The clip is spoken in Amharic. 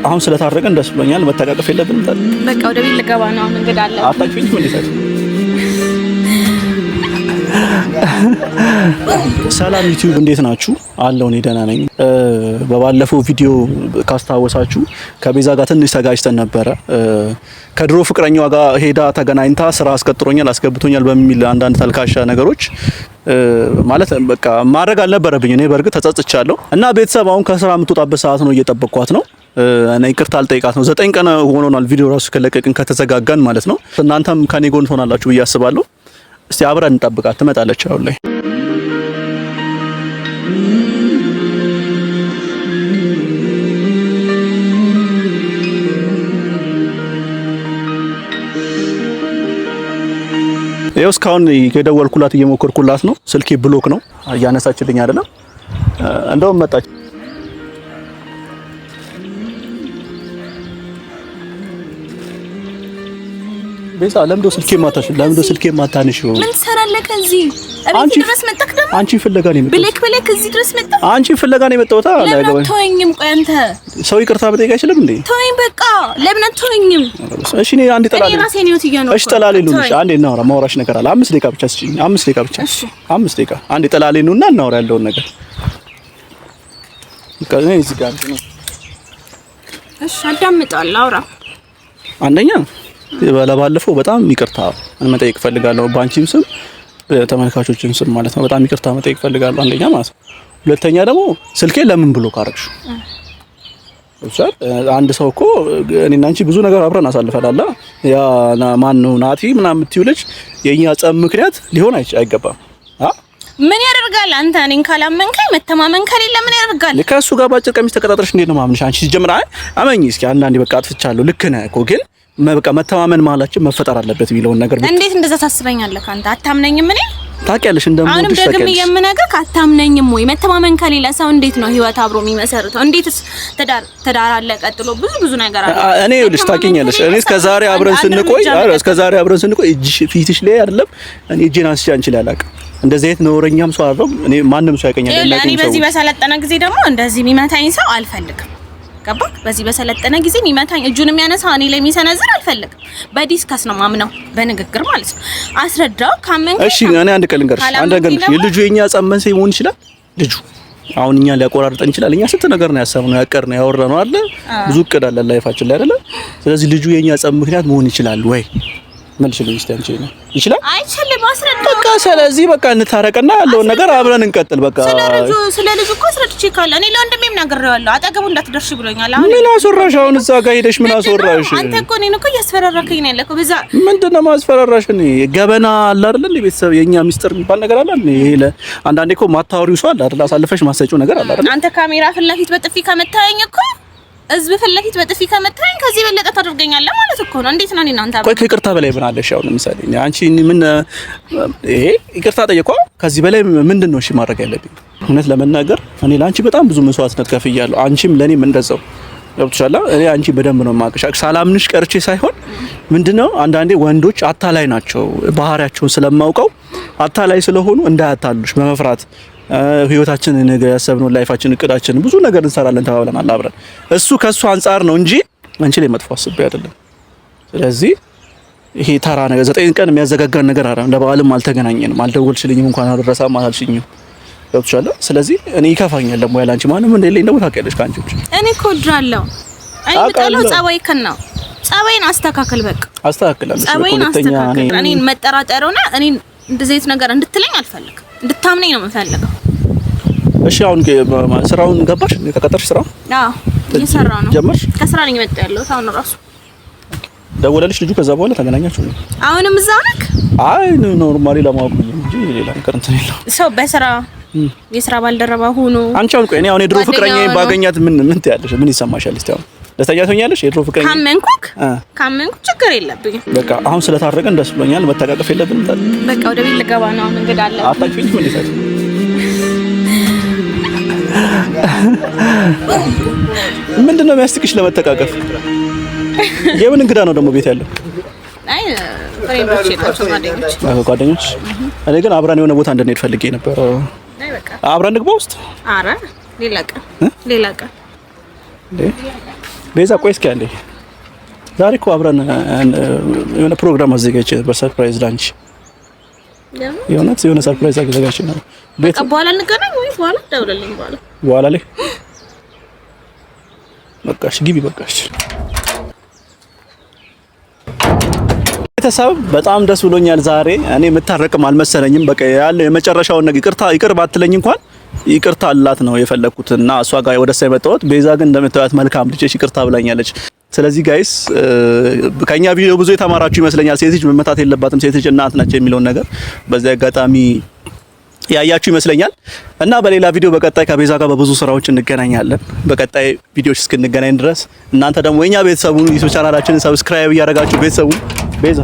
አሁን ስለታረቀን ደስ ብሎኛል። መተቃቀፍ የለብንም ታዲያ። በቃ ወደ ቤት ልገባ ነው። አሁን እንግዳ አለ። አታውቂኝ ምን ይሰጥ? ሰላም ዩቲዩብ እንዴት ናችሁ? አለው እኔ ደህና ነኝ። በባለፈው ቪዲዮ ካስታወሳችሁ ከቤዛ ጋር ትንሽ ተጋጭተን ነበረ። ከድሮ ፍቅረኛዋ ጋር ሄዳ ተገናኝታ ስራ አስቀጥሮኛል አስገብቶኛል በሚል አንዳንድ ተልካሻ ነገሮች ማለት በቃ ማድረግ አልነበረብኝ። እኔ በእርግጥ ተጸጽቻለሁ እና ቤተሰብ አሁን ከስራ የምትወጣበት ሰዓት ነው፣ እየጠበቅኳት ነው። እኔ ይቅርታ አልጠይቃት ነው። 9 ቀን ሆኖናል ቪዲዮ ራሱ ከለቀቅን ከተዘጋጋን ማለት ነው። እናንተም ከኔ ጎን ትሆናላችሁ ብዬ አስባለሁ። እስቲ አብረን እንጠብቃት፣ ትመጣለች አሁን ላይ። ይኸው እስካሁን የደወልኩላት እየሞከርኩላት ነው። ስልኬ ብሎክ ነው፣ እያነሳችልኝ አይደለም። እንደውም መጣች። ቤዛ ለምዶ ስልኬ ማታነሽ? ምን ትሰራለህ ከዚህ? እቤት ድረስ መጣክ? ደግሞ አንቺ ፍለጋ ነው የመጣሁት። ብሌክ እዚህ ድረስ መጣ? አንቺ ፍለጋ ነው የመጣሁት። ለምን አትወኝም? ቆይ አንተ ሰው ይቅርታ መጠየቅ አይችልም እንዴ? ተወኝ በቃ። ለምን አትወኝም? እሺ እኔ አንዴ ጠላልኝ። እኔ ራሴን ህይወት እያኖርኩ። እሺ ጠላልኝ ነው። አንዴ እናውራ፣ ማውራሽ ነገር አለ። 5 ደቂቃ ብቻ ስጪኝ። 5 ደቂቃ ብቻ። እሺ 5 ደቂቃ አንዴ ጠላልኝ ነውና እናውራ ያለውን ነገር። ከዛ እዚህ ጋር ነው። እሺ አዳምጣለሁ፣ አውራ። አንደኛ ባለፈው በጣም ይቅርታ መጠየቅ ፈልጋለሁ፣ ባንቺም ስም በተመልካቾችም ስም ማለት ነው። በጣም ይቅርታ መጠየቅ ፈልጋለሁ አንደኛ ማለት ነው። ሁለተኛ ደግሞ ስልኬ ለምን ብሎ ካረግሽ? አንድ ሰው እኮ እኔና አንቺ ብዙ ነገር አብረን አሳልፈናል። ያ ማን ነው ናቲ ምናምን የምትይው ልጅ የኛ ጸብ ምክንያት ሊሆን አይገባም። ምን ያደርጋል? አንተ እኔን ካላመንከኝ መተማመን ከሌለ ምን ያደርጋል? ከእሱ ጋር ባጭር ቀሚስ ተቀጣጥረሽ እንዴት ነው ማምንሽ? አንቺ ሲጀምር አመኝ እስኪ አንዳንዴ በቃ አጥፍቻለሁ ልክ ነህ እኮ ግን በቃ መተማመን መሀላችን መፈጠር አለበት የሚለውን ነገር እንዴት እንደዛ ታስበኛለህ? አንተ አታምነኝም? እኔ ታውቂያለሽ እንደምወድሽ ታውቂያለሽ። ደግሜ የምነግርህ አታምነኝም ወይ? መተማመን ከሌለ ሰው እንዴት ነው ህይወት አብሮ የሚመሰርተው? እንዴትስ ትዳር አለ ቀጥሎ ብዙ ነገር አለ። እኔ ይኸውልሽ ታውቂኛለሽ፣ እኔ እስከዛሬ አብረን ስንቆይ እጅሽ ፊትሽ ላይ አይደለም እኔ እጄን አንስቼ አንቺ ላይ አላውቅም። እንደዚህ አይነት ነውረኛም ሰው አይደለም። እኔ ማንም ሰው ያቀኛል ለኔ በዚህ በሰለጠነ ጊዜ ደግሞ እንደዚህ የሚመታኝ ሰው አልፈልግም። ገባክ? በዚህ በሰለጠነ ጊዜ የሚመታኝ እጁን የሚያነሳ እኔ ላይ የሚሰነዝር አልፈልግም። በዲስከስ ነው ማምነው፣ በንግግር ማለት ነው። አስረዳው ካመንክ እሺ። እኔ አንድ ቀን ልንገርሽ፣ የልጁ የኛ ጸመን ሰው መሆን ይችላል። ልጁ አሁን እኛ ሊያቆራርጠን ይችላል። እኛ ስንት ነገር ነው ያሰብነው ያቀርነው ያወራነው አይደለ? ብዙ እቅድ አለ ላይፋችን ላይ አይደለ? ስለዚህ ልጁ የኛ ጸም ምክንያት መሆን ይችላል ወይ? መልሽልኝ እስቲ አንቺ ነው ይችላል? አይችልም። አስረዳው በቃ። ስለዚህ በቃ እንታረቅና ያለውን ነገር አብረን እንቀጥል። በቃ ስለ ልጁ እኮ አስረድቼ ካለ እኔ ለወንድሜም ነግሬዋለሁ። አጠገቡ እንዳትደርሺ ብሎኛል። አሁን ምን አስወራሽ? አሁን እዛ ጋር ሄደሽ ምን አስወራሽ? አንተ እኮ እኔን እኮ እያስፈራራከኝ ነው ያለከው። በዛ ምንድነው ማስፈራራሽ? እኔ ገበና አለ አይደል እንዴ? ቤተሰብ የኛ ሚስጥር የሚባል ነገር አለ እንዴ? ይሄ አንዳንዴ እኮ ማታወሪው ሰው አለ አይደል? አሳልፈሽ ማሰጪው ነገር አለ አይደል? አንተ ካሜራ ፊት ለፊት በጥፊ ከመታየኝ እኮ ህዝብ ፊት ለፊት በጥፊ ከመታየኝ ከዚህ በለጠ ታደርገኛለህ ማለት እኮ ነው። እንዴት ነው እናንተ? ቆይ ከይቅርታ በላይ ምን አለሽ? አሁን ለምሳሌ አንቺ ምን ይሄ ይቅርታ ጠየቋ፣ ከዚህ በላይ ምንድነው እሺ ማድረግ ያለብኝ? እውነት ለመናገር እኔ ላንቺ በጣም ብዙ መስዋዕትነት ከፍያለሁ። አንቺም ለኔም እንደዛው ገብቶሻል። እኔ አንቺ በደንብ ነው የማውቅሽ። ሳላምንሽ ቀርቼ ሳይሆን ምንድነው አንዳንዴ ወንዶች አታላይ ናቸው። ባህሪያቸውን ስለማውቀው አታላይ ስለሆኑ እንዳያታሉሽ በመፍራት ህይወታችን ነገ ያሰብነው ላይፋችን እቅዳችን ብዙ ነገር እንሰራለን ተባብለናል አብረን። እሱ ከሱ አንፃር ነው እንጂ አንቺ ላይ መጥፎ አስቤ አይደለም። ስለዚህ ይሄ ተራ ነገር 9 ቀን የሚያዘጋጋን ነገር አይደለም። ለበዓልም አልተገናኘንም፣ አልደወልሽልኝም፣ እንኳን አልደረሳም አልሽኝም። ገብቶሻል። ስለዚህ እኔ ይከፋኛል ደግሞ ያለ አንቺ ማንም እንደሌለኝ ደግሞ ታውቂያለሽ። ካንቺ ብቻ እኔ እኮ እወድራለሁ። እኔ በጣም ጸባይከን ነው። ጸባይን አስተካክል። በቃ አስተካክላለሁ። ጸባይን አስተካክል። እኔን መጠራጠሩና እኔን እንደዚህ አይነት ነገር እንድትለኝ አልፈልግም። እንድታምነኝ ነው የምፈልገው። እሺ አሁን ስራውን ገባሽ? ተቀጠርሽ? ስራው? አዎ እየሰራሁ ነው። ጀመርሽ? ከስራ ነኝ የመጣሁ ያለሁት አሁን ራሱ። ደወለልሽ ልጁ? ከዛ በኋላ ተገናኛችሁ? አሁንም እዛው ነክ? አይ ኖርማሊ ለማወቅ እንጂ ሌላ ነገር እንትን የለው። ሰው በስራ የስራ ባልደረባ ሆኖ አንቺ አሁን ቆይ እኔ አሁን የድሮ ፍቅረኛዬ ባገኛት ምን ትያለሽ? ምን ይሰማሻል? እስቲ አሁን ደስተኛ ትሆኛለሽ? የድሮ ፍቅረኛ ካመንኩ ችግር የለብኝም። በቃ አሁን ስለታረቀን ደስ ብሎኛል። መተቃቀፍ የለብንም ታዲያ። በቃ ወደ ቤት ልገባ ነው። አሁን እንግዳ አለ። አታውቂኝ ምን ይሰጥ? ምንድነው የሚያስጥቅሽ ለመተቃቀፍ? የምን እንግዳ ነው ደግሞ ቤት ያለው? አይ ፍሬንዶቼ ናቸው፣ ጓደኞች። እኔ ግን አብረን የሆነ ቦታ እንድንሄድ ፈልጌ ነበር። አይ በቃ አብረን ንግባ ውስጥ። ኧረ ሌላ ቀን ቤዛ ቆይ እስኪ አንዴ ዛሬ እኮ አብረን የሆነ ፕሮግራም አዘጋጅቼ ነበር ሰርፕራይዝ ላንቺ የሆነ ሰርፕራይዝ አዘጋጅቼ ነበር ቤት በኋላ እንገናኝ ወይ በኋላ ደውልልኝ በኋላ ላይ በቃሽ ግቢ በቃሽ ቤተሰብ በጣም ደስ ብሎኛል ዛሬ እኔ የምታረቅም አልመሰለኝም በቃ ያለው የመጨረሻውን ነገር ይቅር ባትለኝ እንኳን ይቅርታ አላት ነው የፈለኩትና እሷ ጋር ወደ ሳይ መጣሁት ቤዛ ግን እንደምታዩት መልካም ልጅ ይቅርታ ብላኛለች ስለዚህ ጋይስ ከኛ ቪዲዮ ብዙ የተማራችሁ ይመስለኛል ሴት ልጅ መመታት የለባትም ሴት ልጅ እናት ናቸው የሚለውን ነገር በዚህ አጋጣሚ ያያችሁ ይመስለኛል እና በሌላ ቪዲዮ በቀጣይ ከቤዛ ጋር በብዙ ስራዎች እንገናኛለን በቀጣይ ቪዲዮዎች እስክንገናኝ ድረስ እናንተ ደግሞ የኛ ቤተሰቡን ዩቲዩብ ቻናላችንን ሰብስክራይብ እያደረጋችሁ ቤተሰቡን ቤዛ